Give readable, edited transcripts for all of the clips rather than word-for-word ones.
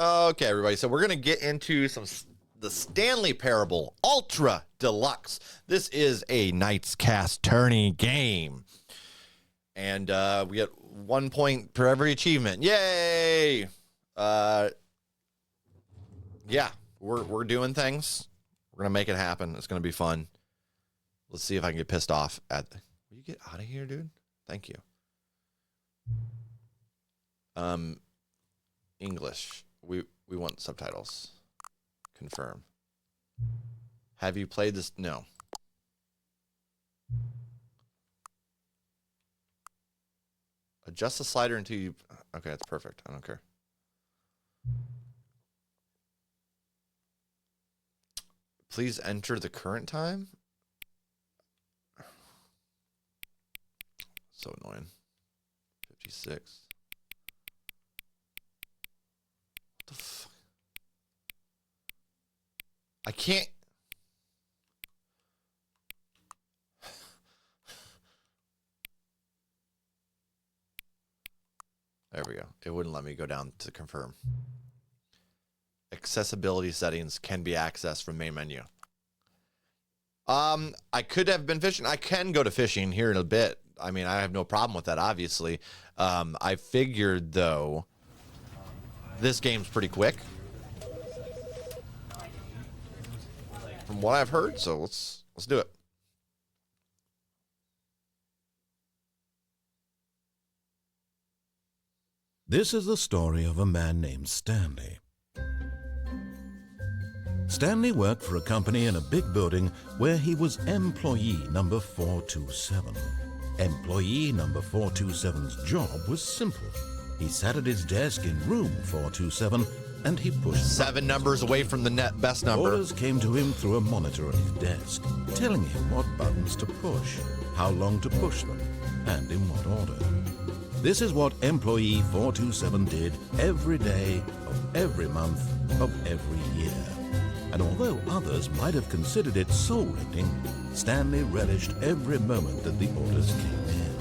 Okay, everybody. So we're gonna get into the Stanley Parable Ultra Deluxe. This is a Knights Cast tourney game, and we get 1 point per every achievement. Yay! Yeah, we're doing things. We're gonna make it happen. It's gonna be fun. Let's see if I can get pissed off at. Will you get out of here, dude? Thank you. English. We want subtitles. Confirm. Have you played this? No. Adjust the slider until you. Okay, that's perfect. I don't care. Please enter the current time. So annoying. 56. What the fuck? I can't. There we go. It wouldn't let me go down to confirm. Accessibility settings can be accessed from main menu. I could have been fishing. I can go to fishing here in a bit. I mean, I have no problem with that, obviously. I figured, though, this game's pretty quick. From what I've heard, so let's do it. This is the story of a man named Stanley. Stanley worked for a company in a big building where he was employee number 427. Employee number 427's job was simple. He sat at his desk in room 427 and he pushed 7 numbers away from the best number. Orders came to him through a monitor on his desk, telling him what buttons to push, how long to push them, and in what order. This is what employee 427 did every day of every month of every year. And although others might have considered it soul-rending, Stanley relished every moment that the orders came in,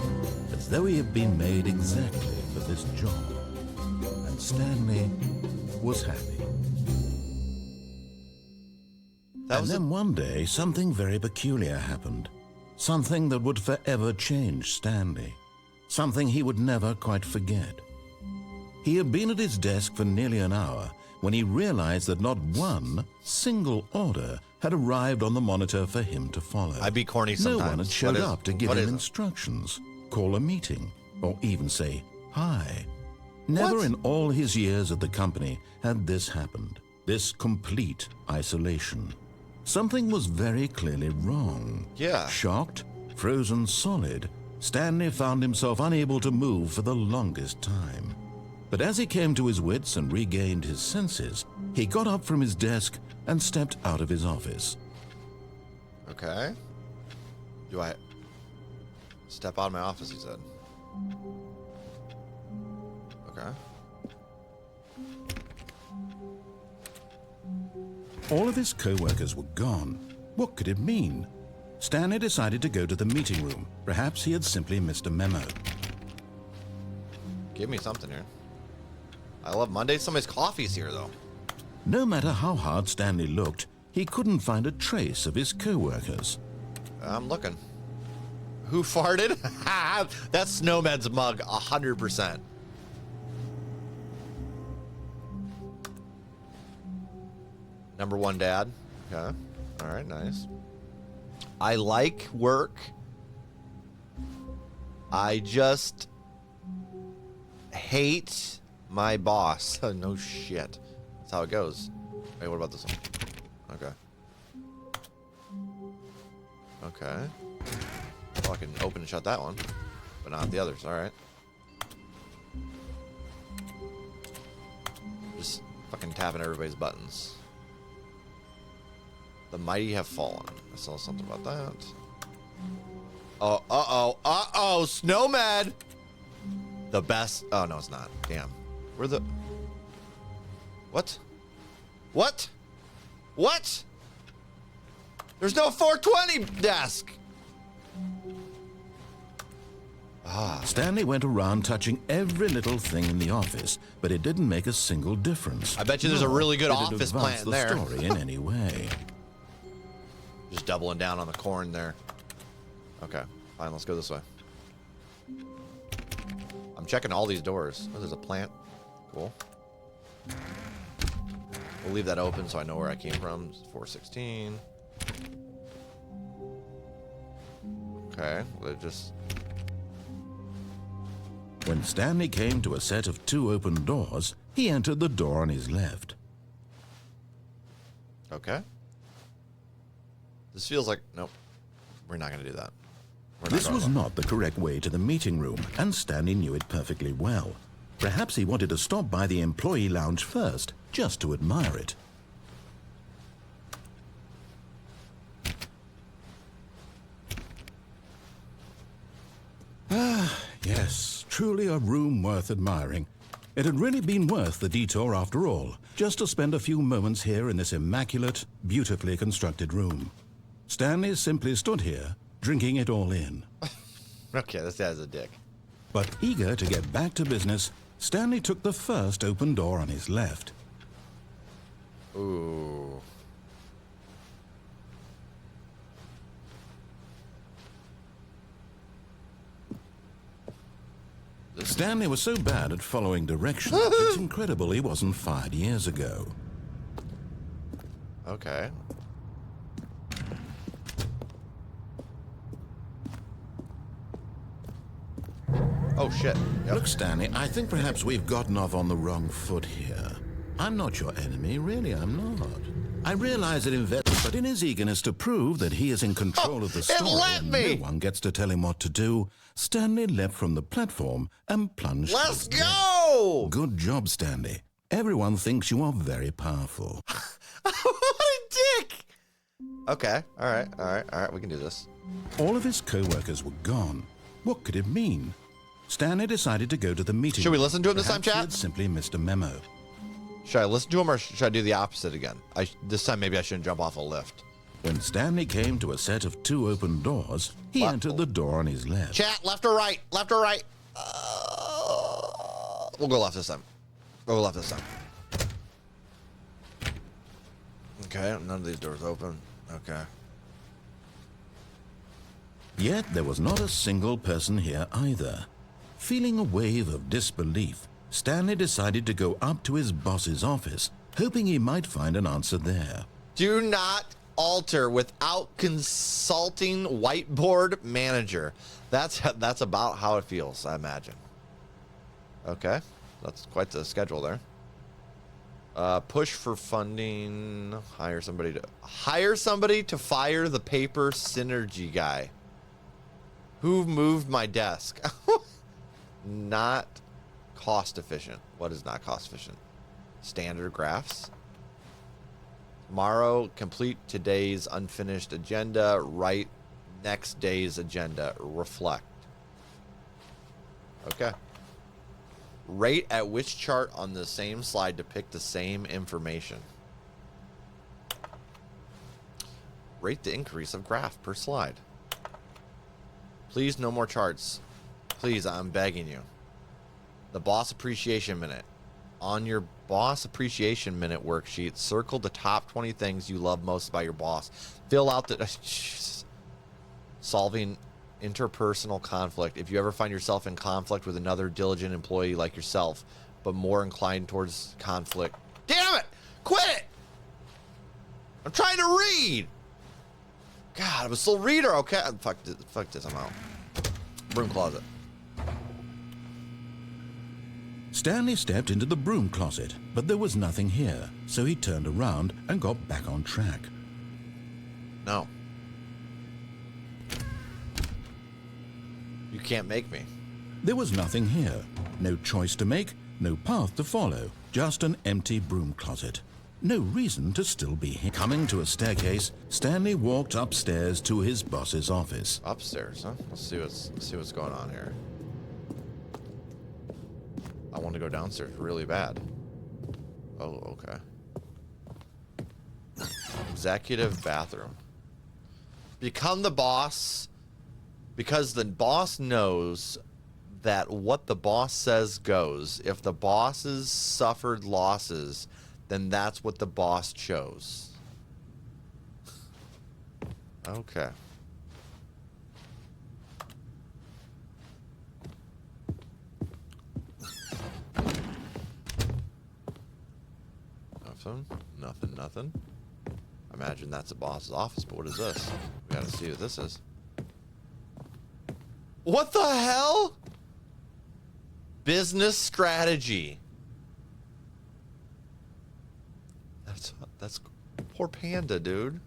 as though he had been made exactly for this job. And Stanley was happy. And then one day, something very peculiar happened. Something that would forever change Stanley. Something he would never quite forget. He had been at his desk for nearly an hour when he realized that not one single order had arrived on the monitor for him to follow. I'd be corny sometimes. No one had showed up to give him instructions, call a meeting, or even say hi. Never in all his years at the company had this happened, this complete isolation. Something was very clearly wrong. Yeah. Shocked, frozen solid, Stanley found himself unable to move for the longest time. But as he came to his wits and regained his senses, he got up from his desk and stepped out of his office. Okay. Do I step out of my office, he said. Okay. All of his co-workers were gone. What could it mean? Stanley decided to go to the meeting room. Perhaps he had simply missed a memo. Give me something here. I love Mondays. Somebody's coffee's here, though. No matter how hard Stanley looked, he couldn't find a trace of his co-workers. I'm looking. Who farted? That's Snowman's mug, 100%. Number 1 dad. Okay. All right, nice. I like work. I just hate my boss. No shit. That's how it goes. Hey, what about this one? Okay. Okay. Well, I can open and shut that one, but not the others. All right. Just fucking tapping everybody's buttons. The mighty have fallen. I saw something about that. Oh, uh-oh, Snowman! The best. Oh, no, it's not. Damn. Where the. What? What? What? There's no 420 desk! Stanley went around touching every little thing in the office, but it didn't make a single difference. I bet you there's a really good Nor did it office advance plant the there. story in any way. Just doubling down on the corn there. Okay, fine, let's go this way. I'm checking all these doors. Oh, there's a plant. Cool. We'll leave that open so I know where I came from. 416. Okay, we'll just... When Stanley came to a set of 2 open doors, he entered the door on his left. Okay. This feels like... Nope. We're not going to do that. This was not the correct way to the meeting room, and Stanley knew it perfectly well. Perhaps he wanted to stop by the employee lounge first, just to admire it. Yes, truly a room worth admiring. It had really been worth the detour after all, just to spend a few moments here in this immaculate, beautifully constructed room. Stanley simply stood here, drinking it all in. Okay, this guy's a dick. But eager to get back to business, Stanley took the first open door on his left. Ooh. Stanley was so bad at following directions, it's incredible he wasn't fired years ago. Okay. Oh, shit. Yep. Look, Stanley, I think perhaps we've gotten off on the wrong foot here. I'm not your enemy, really, I'm not. I realize that but in his eagerness to prove that he is in control of the story and no one gets to tell him what to do, Stanley leapt from the platform and plunged. Let's go! Good job, Stanley. Everyone thinks you are very powerful. What a dick! Okay, alright, we can do this. All of his co-workers were gone. What could it mean? Stanley decided to go to the meeting. Should we listen to him this time, Perhaps he chat? had simply missed a memo. Should I listen to him or should I do the opposite again? This time maybe I shouldn't jump off a lift. When Stanley came to a set of 2 open doors, he entered the door on his left. Chat, left or right? Left or right? We'll go left this time. We'll go left this time. Okay, none of these doors open. Okay. Yet there was not a single person here either. Feeling a wave of disbelief, Stanley decided to go up to his boss's office, hoping he might find an answer there. Do not alter without consulting whiteboard manager. That's about how it feels, I imagine. Okay, that's quite the schedule there. Push for funding. Hire somebody to fire the paper synergy guy. Who moved my desk? Not cost efficient. What is not cost efficient? Standard graphs. Tomorrow, complete today's unfinished agenda. Write next day's agenda. Reflect. Okay. Rate at which chart on the same slide depict the same information. Rate the increase of graph per slide. Please, no more charts. Please, I'm begging you. The boss appreciation minute. On your boss appreciation minute worksheet, circle the top 20 things you love most about your boss. Fill out the... Solving interpersonal conflict. If you ever find yourself in conflict with another diligent employee like yourself, but more inclined towards conflict... Damn it! Quit it! I'm trying to read! God, I'm a slow reader, okay? Fuck this, I'm out. Broom closet. Stanley stepped into the broom closet, but there was nothing here, so he turned around and got back on track. No. You can't make me. There was nothing here. No choice to make, no path to follow, just an empty broom closet. No reason to still be here. Coming to a staircase, Stanley walked upstairs to his boss's office. Upstairs, huh? Let's see what's going on here. I want to go downstairs really bad. Oh, okay. Executive bathroom. Become the boss because the boss knows that what the boss says goes. If the bosses suffered losses, then that's what the boss chose. Okay. Nothing. I imagine that's the boss's office, but what is this? We gotta see what this is. What the hell? Business strategy. That's poor panda, dude.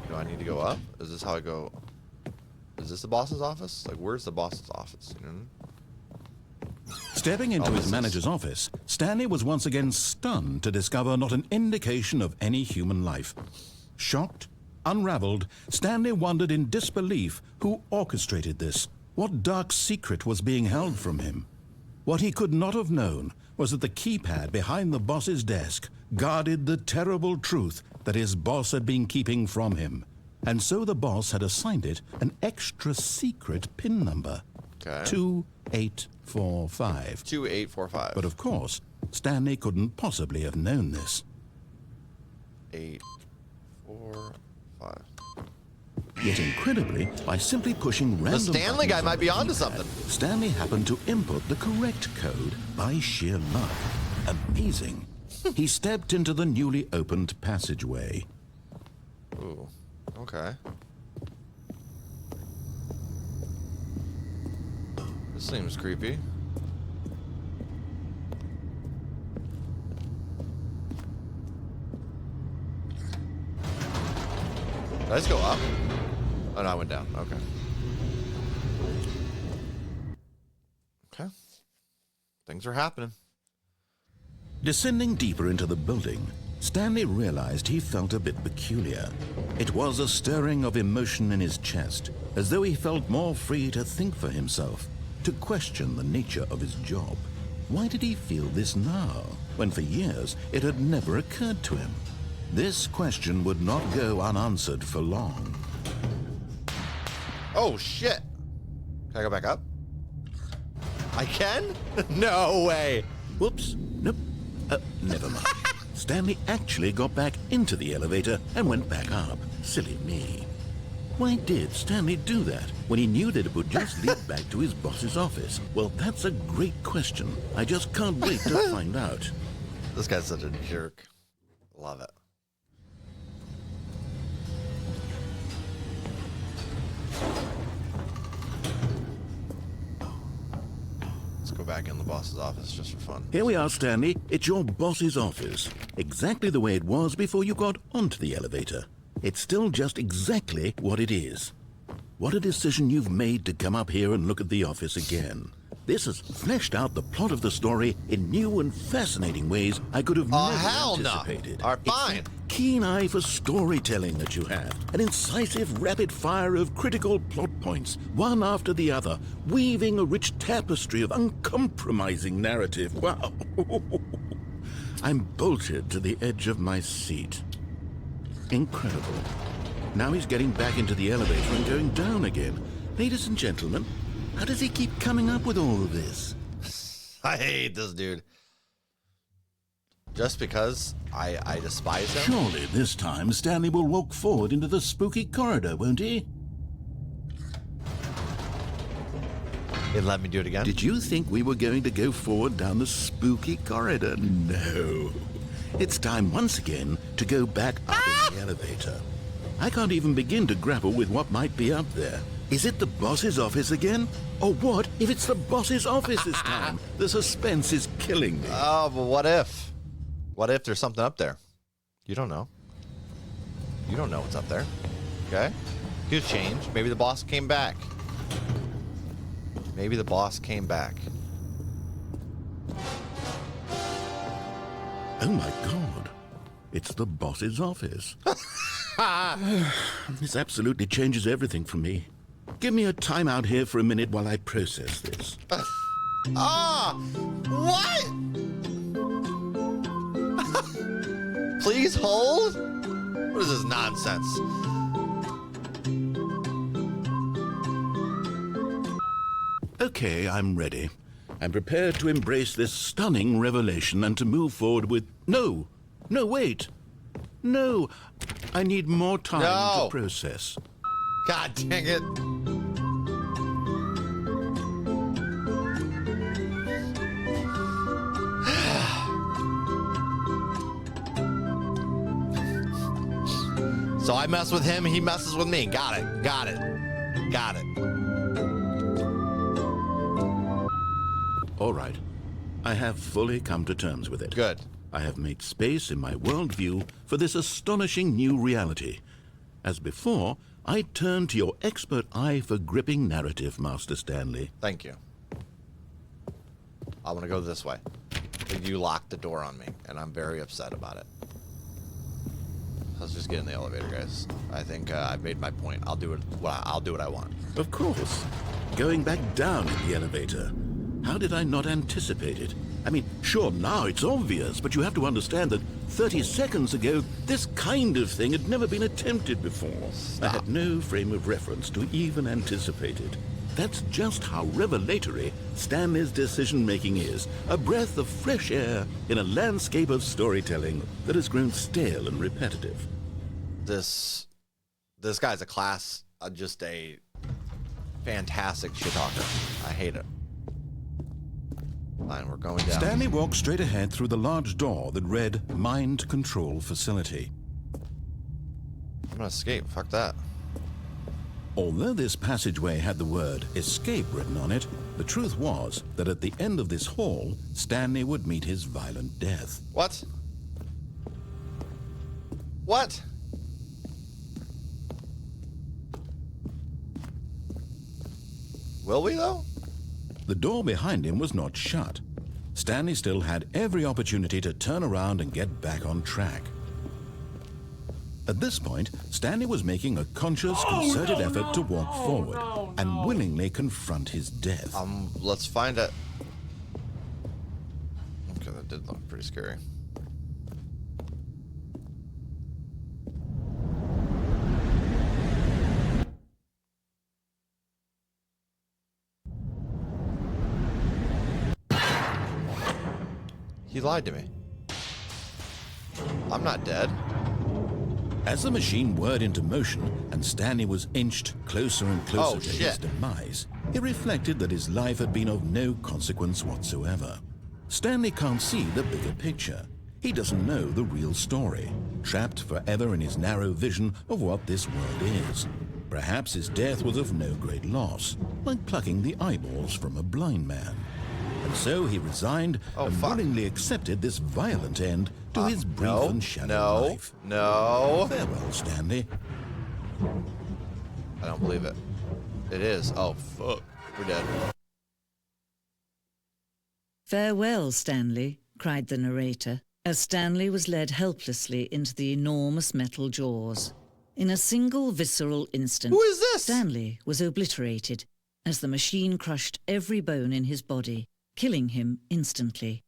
Do I need to go up? Is this how I go? Is this the boss's office? Like, where's the boss's office? You know? Stepping into his manager's office, Stanley was once again stunned to discover not an indication of any human life. Shocked, unraveled, Stanley wondered in disbelief who orchestrated this. What dark secret was being held from him? What he could not have known was that the keypad behind the boss's desk guarded the terrible truth that his boss had been keeping from him. And so the boss had assigned it an extra secret PIN number. Okay. 2845. 2845. But of course, Stanley couldn't possibly have known this. 845. Yet incredibly, by simply pushing random The Stanley guy buttons might on be the onto keypad, something. Stanley happened to input the correct code by sheer luck. Amazing. He stepped into the newly opened passageway. Ooh. Okay. This seems creepy. Did I just go up? Oh, no, I went down. Okay. Okay. Things are happening. Descending deeper into the building, Stanley realized he felt a bit peculiar. It was a stirring of emotion in his chest, as though he felt more free to think for himself, to question the nature of his job. Why did he feel this now, when for years it had never occurred to him? This question would not go unanswered for long. Oh, shit. Can I go back up? I can? No way. Whoops. Nope. Never mind. Stanley actually got back into the elevator and went back up. Silly me. Why did Stanley do that when he knew that it would just lead back to his boss's office? Well, that's a great question. I just can't wait to find out. This guy's such a jerk. Love it. Let's go back in the boss's office just for fun. Here we are, Stanley. It's your boss's office. Exactly the way it was before you got onto the elevator. It's still just exactly what it is. What a decision you've made to come up here and look at the office again. This has fleshed out the plot of the story in new and fascinating ways I could have never anticipated. All right, fine. It's that keen eye for storytelling that you have. An incisive rapid fire of critical plot points, one after the other, weaving a rich tapestry of uncompromising narrative. Wow. I'm bolted to the edge of my seat. Incredible. Now he's getting back into the elevator and going down again. Ladies and gentlemen, how does he keep coming up with all of this? I hate this dude. Just because I despise him? Surely this time Stanley will walk forward into the spooky corridor, won't he? It let me do it again? Did you think we were going to go forward down the spooky corridor? No. It's time once again to go back up in the elevator. I can't even begin to grapple with what might be up there. Is it the boss's office again? Or what if it's the boss's office this time? The suspense is killing me. Oh, but what if? What if there's something up there? You don't know. You don't know what's up there. Okay? Could change. Maybe the boss came back. Maybe the boss came back. Oh my God. It's the boss's office. This absolutely changes everything for me. Give me a time out here for a minute while I process this. What? Please hold? What is this nonsense? Okay, I'm ready. I'm prepared to embrace this stunning revelation and to move forward with... No, wait. No, I need more time No. to process. God dang it. So I mess with him, he messes with me. Got it. Got it. Got it. All right. I have fully come to terms with it. Good. I have made space in my worldview for this astonishing new reality. As before, I turn to your expert eye for gripping narrative, Master Stanley. Thank you. I want to go this way. But you locked the door on me, and I'm very upset about it. Let's just get in the elevator, guys. I think I've made my point. I'll do what I want. Of course. Going back down in the elevator. How did I not anticipate it? I mean, sure, now it's obvious, but you have to understand that 30 seconds ago, this kind of thing had never been attempted before. Stop. I had no frame of reference to even anticipate it. That's just how revelatory Stanley's decision-making is. A breath of fresh air in a landscape of storytelling that has grown stale and repetitive. This guy's a class, just a fantastic shit talker. I hate it. Fine, we're going down. Stanley walked straight ahead through the large door that read Mind Control Facility. I'm gonna escape. Fuck that. Although this passageway had the word escape written on it, the truth was that at the end of this hall, Stanley would meet his violent death. What? What? Will we, though? The door behind him was not shut. Stanley still had every opportunity to turn around and get back on track. At this point, Stanley was making a conscious, concerted effort to walk forward and willingly confront his death. Let's find it. Okay, that did look pretty scary. He lied to me. I'm not dead. As the machine whirred into motion and Stanley was inched closer and closer to his demise, he reflected that his life had been of no consequence whatsoever. Stanley can't see the bigger picture. He doesn't know the real story, trapped forever in his narrow vision of what this world is. Perhaps his death was of no great loss, like plucking the eyeballs from a blind man. And so he resigned and willingly accepted this violent end to his brief and shallow life. No. Farewell, Stanley. I don't believe it. It is. Oh, fuck. We're dead. Farewell, Stanley, cried the narrator, as Stanley was led helplessly into the enormous metal jaws. In a single visceral instant, Who is this? Stanley was obliterated as the machine crushed every bone in his body, killing him instantly.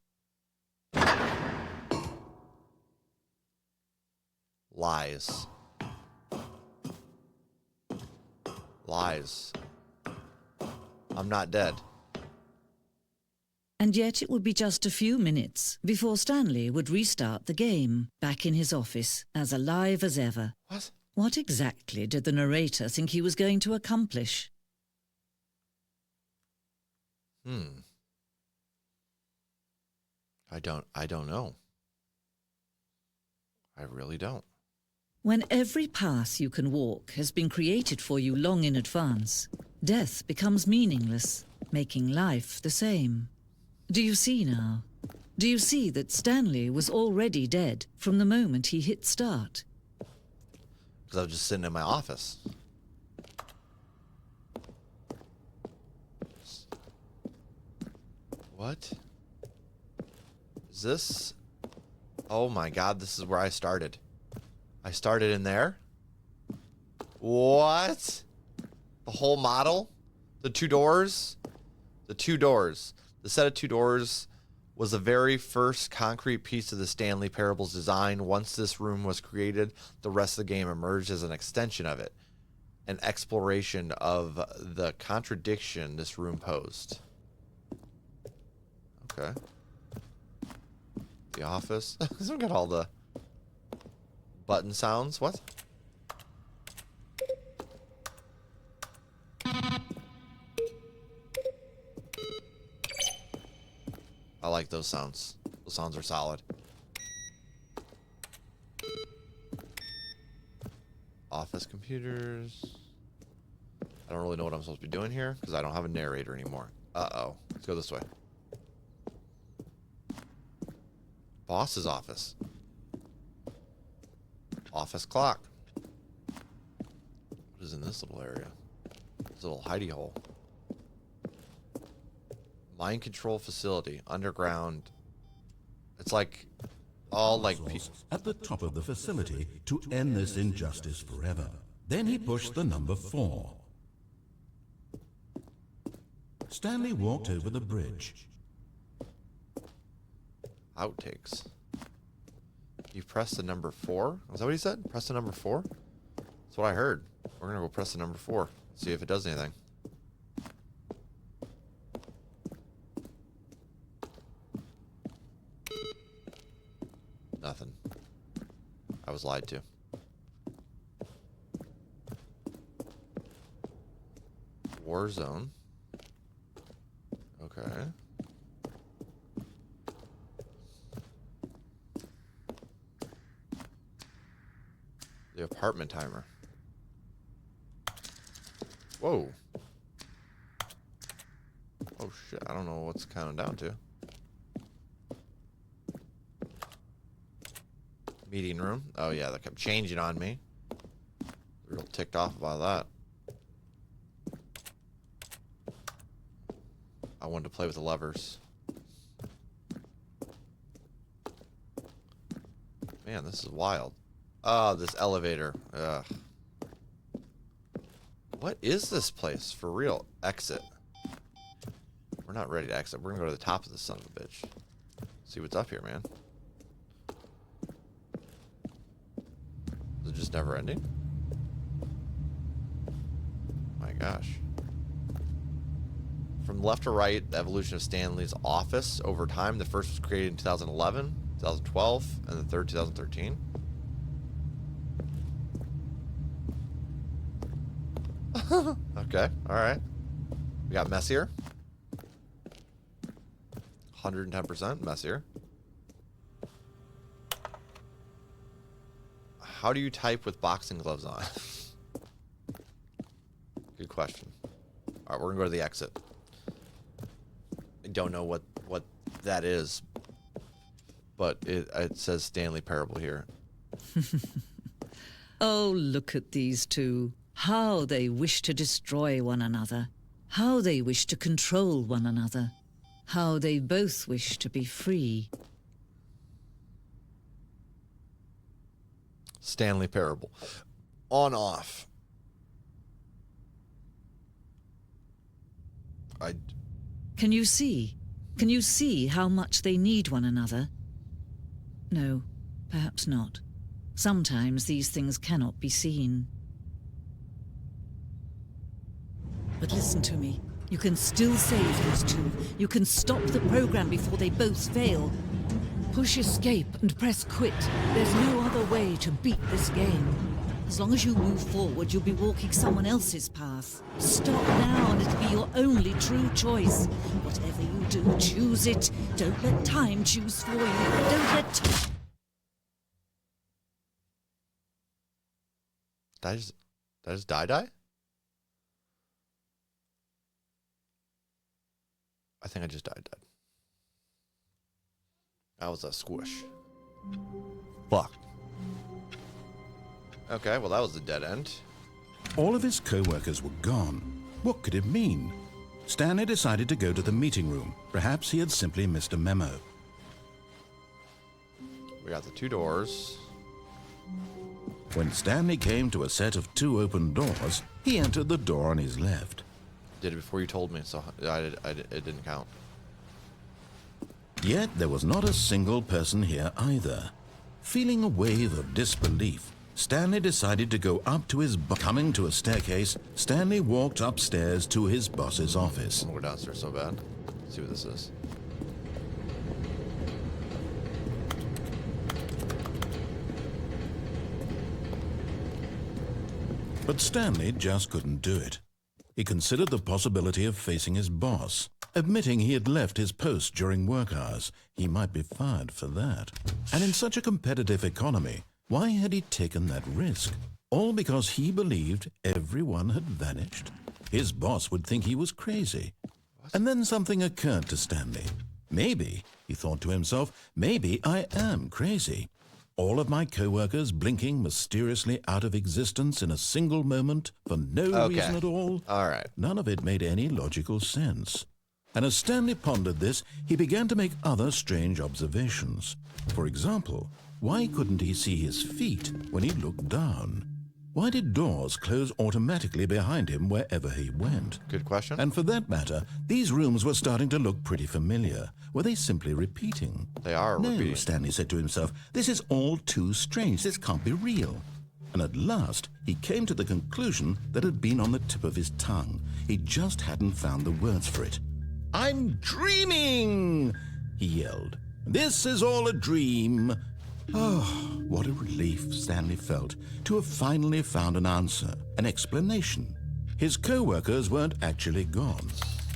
Lies. Lies. I'm not dead. And yet it would be just a few minutes before Stanley would restart the game, back in his office, as alive as ever. What? What exactly did the narrator think he was going to accomplish? I don't know. I really don't. When every path you can walk has been created for you long in advance, death becomes meaningless, making life the same. Do you see now? Do you see that Stanley was already dead from the moment he hit start? Because I was just sitting in my office. What? Is this? Oh my god, this is where I started. I started in there? What? The whole model? The two doors? The two doors. The set of two doors was the very first concrete piece of the Stanley Parable's design. Once this room was created, the rest of the game emerged as an extension of it, an exploration of the contradiction this room posed. Okay. The office. Look at all the button sounds. What? I like those sounds. Those sounds are solid. Office computers. I don't really know what I'm supposed to be doing here because I don't have a narrator anymore. Uh-oh. Let's go this way. Boss's office. Office clock. What is in this little area? This little hidey hole. Mind control facility. Underground. It's like all like at the top of the facility to end this injustice forever. Then he pushed the number 4. Stanley walked over the bridge. Outtakes. You press the number 4? Was that what he said? Press the number 4? That's what I heard. We're gonna go press the number 4. See if it does anything. Nothing. I was lied to. War zone. Okay. The apartment timer. Whoa. Oh shit, I don't know what's counting down to. Meeting room. Oh yeah, that kept changing on me. Real ticked off about that. I wanted to play with the levers. Man, this is wild. Oh, this elevator. Ugh. What is this place? For real. Exit. We're not ready to exit. We're gonna go to the top of this son of a bitch. See what's up here, man. Is it just never ending? My gosh. From left to right, the evolution of Stanley's office over time. The first was created in 2011, 2012, and the third 2013. Okay, alright. We got messier. 110% messier. How do you type with boxing gloves on? Good question. Alright, we're gonna go to the exit. I don't know what that is, but it says Stanley Parable here. Oh, look at these two. How they wish to destroy one another. How they wish to control one another. How they both wish to be free. Stanley Parable. On, off. Can you see? Can you see how much they need one another? No, perhaps not. Sometimes these things cannot be seen. But listen to me. You can still save those two. You can stop the program before they both fail. Push escape and press quit. There's no other way to beat this game. As long as you move forward, you'll be walking someone else's path. Stop now and it'll be your only true choice. Whatever you do, choose it. Don't let time choose for you. Don't let... Did I just die? I think I just died. That was a squish. Fuck. Okay, well that was a dead end. All of his co-workers were gone. What could it mean? Stanley decided to go to the meeting room. Perhaps he had simply missed a memo. We got the 2 doors. When Stanley came to a set of 2 open doors, he entered the door on his left. Did it before you told me, so it didn't count. Yet there was not a single person here either. Feeling a wave of disbelief, Stanley decided to go up to his coming to a staircase, Stanley walked upstairs to his boss's office. We're downstairs so bad. Let's see what this is. But Stanley just couldn't do it. He considered the possibility of facing his boss. Admitting he had left his post during work hours, he might be fired for that. And in such a competitive economy, why had he taken that risk? All because he believed everyone had vanished? His boss would think he was crazy. And then something occurred to Stanley. Maybe, he thought to himself, maybe I am crazy. All of my co-workers blinking mysteriously out of existence in a single moment for no reason at all. All right. None of it made any logical sense. And as Stanley pondered this, he began to make other strange observations. For example, why couldn't he see his feet when he looked down? Why did doors close automatically behind him wherever he went? Good question. And for that matter, these rooms were starting to look pretty familiar. Were they simply repeating? They are repeating. No, Stanley said to himself, this is all too strange. This can't be real. And at last, he came to the conclusion that had been on the tip of his tongue. He just hadn't found the words for it. I'm dreaming, he yelled. This is all a dream. Oh, what a relief Stanley felt to have finally found an answer, an explanation. His co-workers weren't actually gone.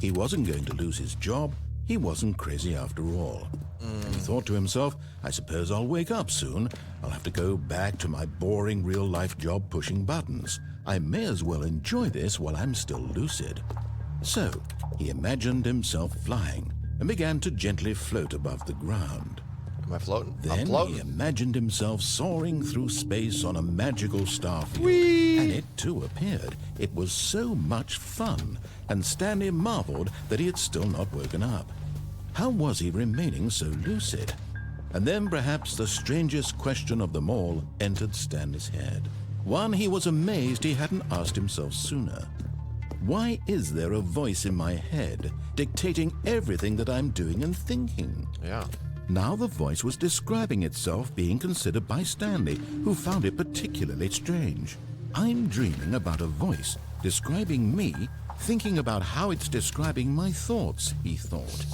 He wasn't going to lose his job. He wasn't crazy after all. And he thought to himself, I suppose I'll wake up soon. I'll have to go back to my boring real-life job pushing buttons. I may as well enjoy this while I'm still lucid. So, he imagined himself flying and began to gently float above the ground. Am I floating? Then I'm floating. he imagined himself soaring through space on a magical star field. Whee! And it too appeared. It was so much fun, and Stanley marveled that he had still not woken up. How was he remaining so lucid? And then perhaps the strangest question of them all entered Stanley's head. One he was amazed he hadn't asked himself sooner. Why is there a voice in my head dictating everything that I'm doing and thinking? Yeah. Now the voice was describing itself being considered by Stanley, who found it particularly strange. I'm dreaming about a voice describing me, thinking about how it's describing my thoughts, he thought.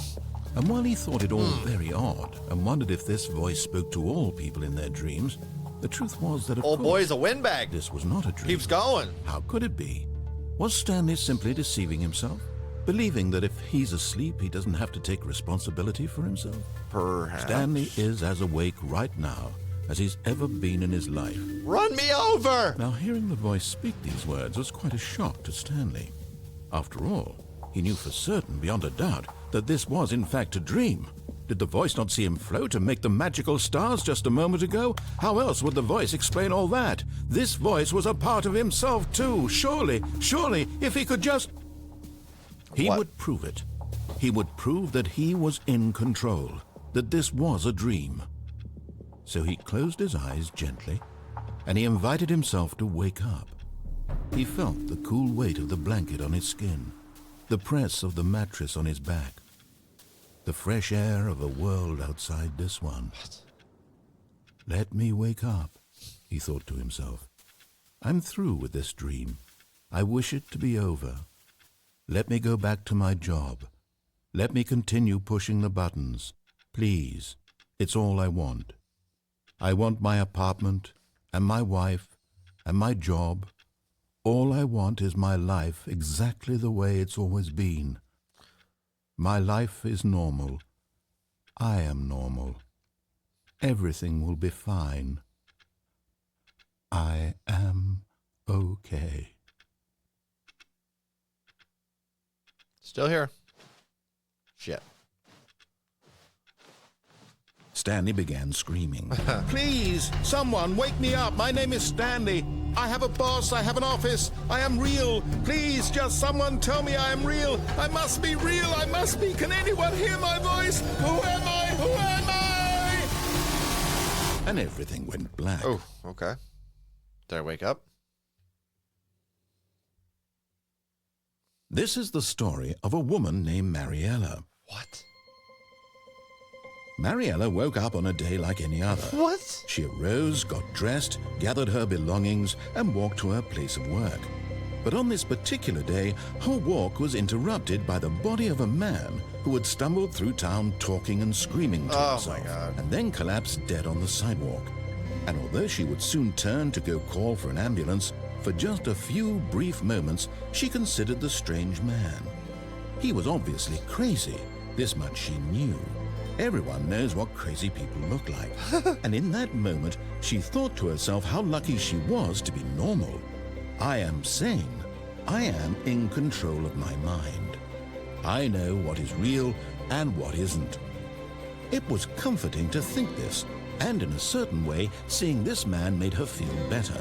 And while he thought it all very odd and wondered if this voice spoke to all people in their dreams, the truth was that, of Old course, boy's a windbag. this was not a dream. Keeps going. How could it be? Was Stanley simply deceiving himself? Believing that if he's asleep, he doesn't have to take responsibility for himself? Perhaps. Stanley is as awake right now as he's ever been in his life. Run me over! Now, hearing the voice speak these words was quite a shock to Stanley. After all, he knew for certain, beyond a doubt, that this was in fact a dream. Did the voice not see him float and make the magical stars just a moment ago? How else would the voice explain all that? This voice was a part of himself too. Surely, if he could just... He What? would prove it. He would prove that he was in control, that this was a dream. So he closed his eyes gently, and he invited himself to wake up. He felt the cool weight of the blanket on his skin, the press of the mattress on his back, the fresh air of a world outside this one. Let me wake up, he thought to himself. I'm through with this dream. I wish it to be over. Let me go back to my job. Let me continue pushing the buttons. Please, it's all I want. I want my apartment and my wife and my job. All I want is my life exactly the way it's always been. My life is normal. I am normal. Everything will be fine. I am okay. Still here. Shit. Stanley began screaming. Please, someone, wake me up. My name is Stanley. I have a boss. I have an office. I am real. Please, just someone tell me I am real. I must be real. I must be. Can anyone hear my voice? Who am I? Who am I? And everything went black. Oh, okay. Did I wake up? This is the story of a woman named Mariella. What? Mariella woke up on a day like any other. What? She arose, got dressed, gathered her belongings, and walked to her place of work. But on this particular day, her walk was interrupted by the body of a man who had stumbled through town talking and screaming to himself, and then collapsed dead on the sidewalk. And although she would soon turn to go call for an ambulance, for just a few brief moments, she considered the strange man. He was obviously crazy. This much she knew. Everyone knows what crazy people look like. And in that moment, she thought to herself how lucky she was to be normal. I am sane. I am in control of my mind. I know what is real and what isn't. It was comforting to think this, and in a certain way, seeing this man made her feel better.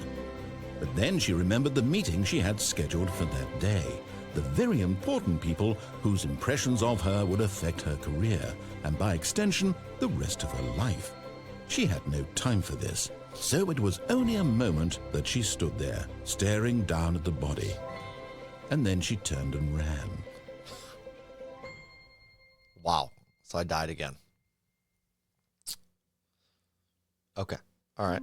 But then she remembered the meeting she had scheduled for that day. The very important people whose impressions of her would affect her career, and by extension, the rest of her life. She had no time for this, so it was only a moment that she stood there, staring down at the body. And then she turned and ran. Wow. So I died again. Okay. All right.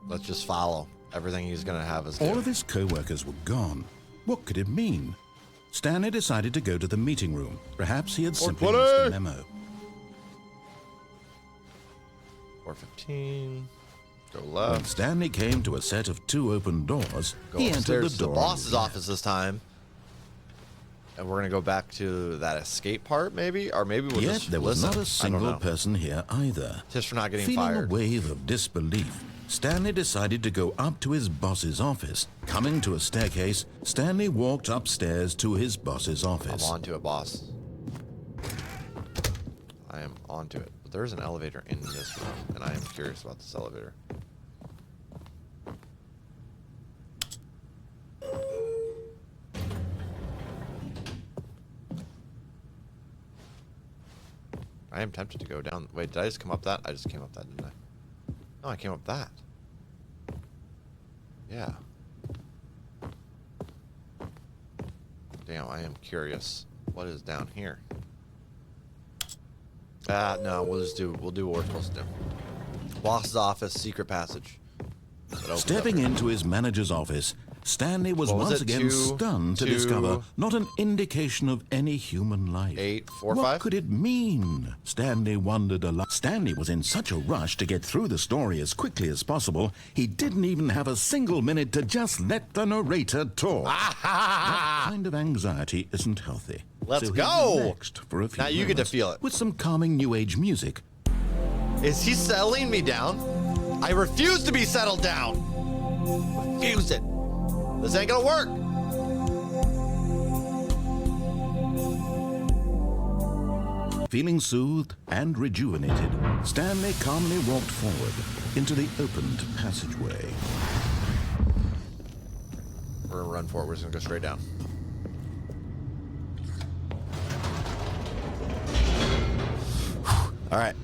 Let's just follow. Everything he's going to have is All of his co-workers were gone. What could it mean? Stanley decided to go to the meeting room. Perhaps he had simply missed a memo. 415. Go When left. Stanley came to a set of 2 open doors, Go he entered upstairs the to door. the boss's office this time. And we're going to go back to that escape part, maybe? Or maybe we'll Yet just there was listen. not a I don't single know. person here either. Just for not getting Feeling fired. a wave of disbelief, Stanley decided to go up to his boss's office. Coming to a staircase, Stanley walked upstairs to his boss's I'm office. onto it, boss. I am onto it. But there is an elevator in this room, and I am curious about this elevator. I am tempted to go down. Wait, did I just come up that? I just came up that, didn't I? No, I came up that. Yeah. Damn, I am curious. What is down here? No, we'll do what we're supposed to do. Boss's office, secret passage. Stepping into his manager's office, Stanley was What was once it? again Two, stunned to two, discover not an indication of any human life. 8, 4, What 5? could it mean? Stanley wondered a lot. Stanley was in such a rush to get through the story as quickly as possible, he didn't even have a single minute to just let the narrator talk. That kind of anxiety isn't healthy. Let's so he go! relaxed for a few Now you get to moments feel it. with some calming new age music. Is he settling me down? I refuse to be settled down. Refuse it. This ain't gonna work. Feeling soothed and rejuvenated, Stanley calmly walked forward into the opened passageway. We're gonna run for it. We're just gonna go straight down. All right.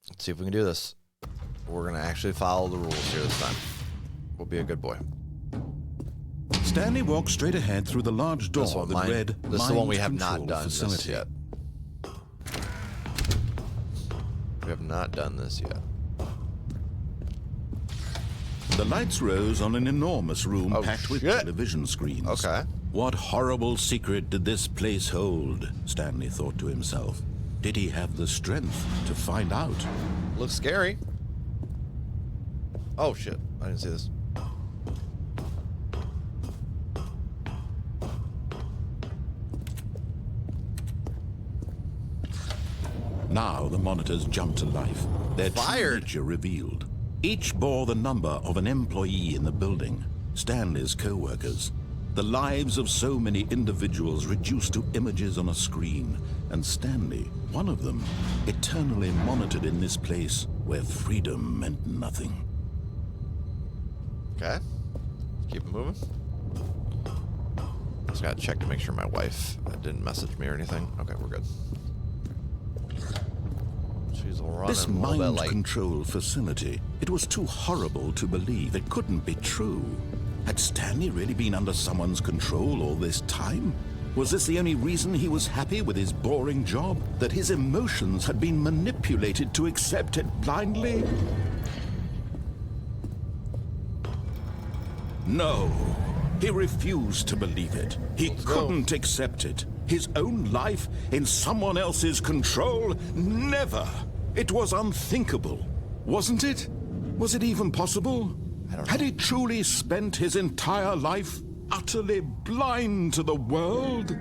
Let's see if we can do this. We're gonna actually follow the rules here this time. We'll be a good boy. Stanley walked straight ahead through the large door This one, that read this is the one we have Mind not Control done this Facility. yet. We have not done this yet. The lights rose on an enormous room Oh, packed with shit. television screens. Okay. What horrible secret did this place hold? Stanley thought to himself. Did he have the strength to find out? Looks scary. Oh shit! I didn't see this. Now the monitors jumped to life. Their true Fired. nature revealed. Each bore the number of an employee in the building, Stanley's co-workers. The lives of so many individuals reduced to images on a screen, and Stanley, one of them, eternally monitored in this place where freedom meant nothing. Okay. Keep it moving. Just gotta check to make sure my wife didn't message me or anything. Okay, we're good. She's running This a little bit mind late. control facility, it was too horrible to believe. It couldn't be true. Had Stanley really been under someone's control all this time? Was this the only reason he was happy with his boring job? That his emotions had been manipulated to accept it blindly? No, he refused to believe it. He couldn't accept it. His own life in someone else's control? Never! It was unthinkable, wasn't it? Was it even possible? Had he truly spent his entire life utterly blind to the world?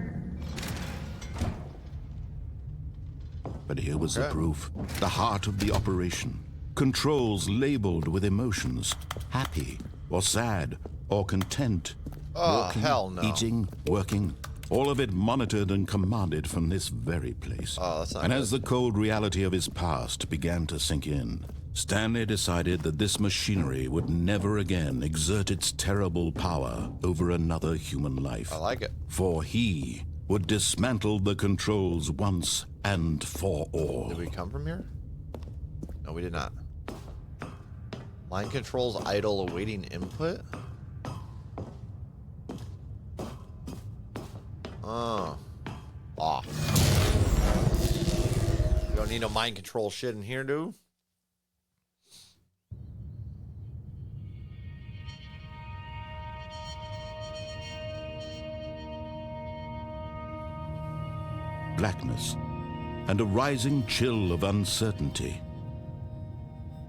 But here was the proof. The heart of the operation. Controls labeled with emotions. Happy, or sad, or content. Walking, hell no. eating, working. All of it monitored and commanded from this very place. That's not and good. as the cold reality of his past began to sink in, Stanley decided that this machinery would never again exert its terrible power over another human life. I like it. For he would dismantle the controls once and for all. Did we come from here? No, we did not. Mind controls idle awaiting input? Oh. Off. We don't need no mind control shit in here, dude. Blackness and a rising chill of uncertainty.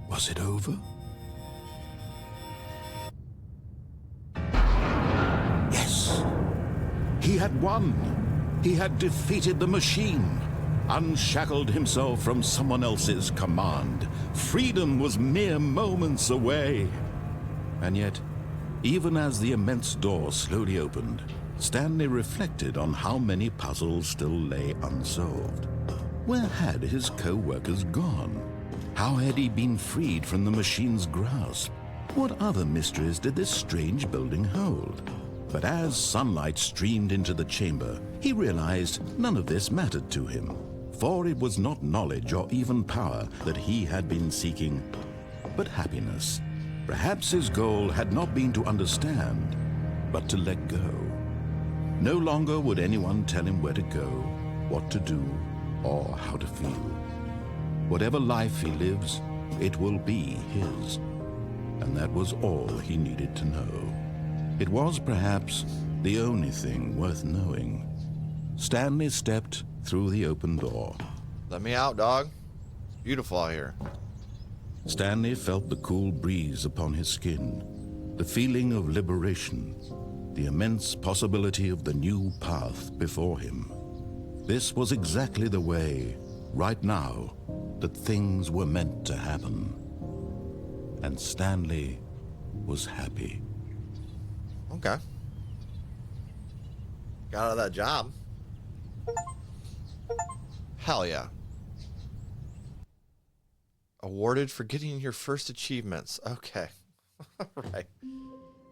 Was it over? Yes. He had won. He had defeated the machine, unshackled himself from someone else's command. Freedom was mere moments away. And yet, even as the immense door slowly opened, Stanley reflected on how many puzzles still lay unsolved. Where had his co-workers gone? How had he been freed from the machine's grasp? What other mysteries did this strange building hold? But as sunlight streamed into the chamber, he realized none of this mattered to him, for it was not knowledge or even power that he had been seeking, but happiness. Perhaps his goal had not been to understand, but to let go. No longer would anyone tell him where to go, what to do, or how to feel. Whatever life he lives, it will be his. And that was all he needed to know. It was perhaps the only thing worth knowing. Stanley stepped through the open door. Let me out, dog. Beautiful out here. Stanley felt the cool breeze upon his skin, the feeling of liberation, the immense possibility of the new path before him. This was exactly the way, right now, that things were meant to happen. And Stanley was happy. Okay. Got out of that job. Hell yeah. Awarded for getting your first achievements. Okay. All right.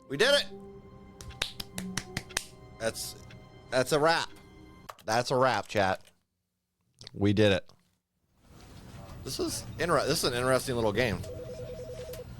We did it. That's a wrap. That's a wrap, chat. We did it. This is an interesting little game.